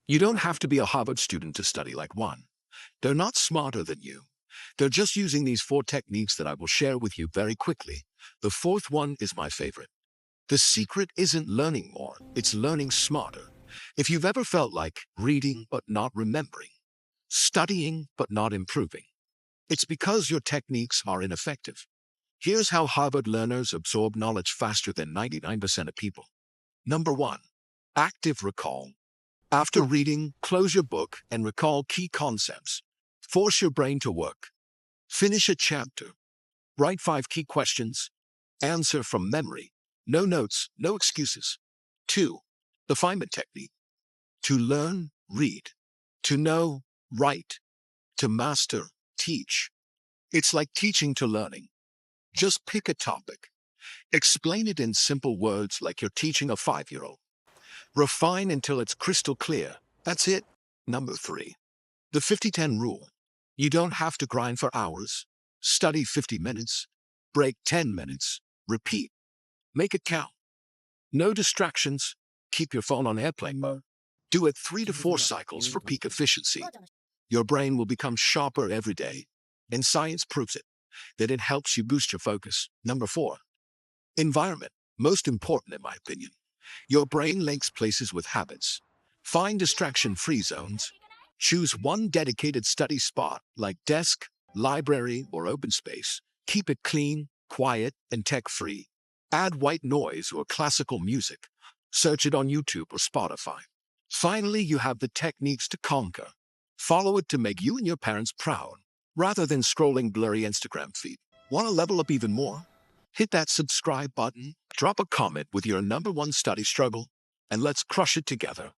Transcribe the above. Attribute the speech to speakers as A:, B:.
A: You don't have to be a Harvard student to study like one. They're not smarter than you. They're just using these four techniques that I will share with you very quickly. The fourth one is my favorite. The secret isn't learning more, it's learning smarter. If you've ever felt like reading but not remembering, studying but not improving, it's because your techniques are ineffective. Here's how Harvard learners absorb knowledge faster than 99% of people. Number one, active recall. After reading, close your book and recall key concepts. Force your brain to work. Finish a chapter. Write 5 key questions. Answer from memory. No notes, no excuses. 2. The Feynman technique. To learn, read. To know, write. To master, teach. It's like teaching to learning. Just pick a topic. Explain it in simple words like you're teaching a 5-year-old. Refine until it's crystal clear. That's it. Number 3. The 50-10 rule. You don't have to grind for hours. Study 50 minutes. Break 10 minutes. Repeat. Make it count. No distractions. Keep your phone on airplane mode. Do it 3 to 4 cycles for peak efficiency. Your brain will become sharper every day, and science proves it, that it helps you boost your focus. Number 4. Environment. Most important in my opinion. Your brain links places with habits. Find distraction-free zones. Choose one dedicated study spot like desk, library, or open space. Keep it clean, quiet, and tech-free. Add white noise or classical music. Search it on YouTube or Spotify. Finally, you have the techniques to conquer. Follow it to make you and your parents proud, rather than scrolling blurry Instagram feed. Want to level up even more? Hit that subscribe button, drop a comment with your number one study struggle, and let's crush it together.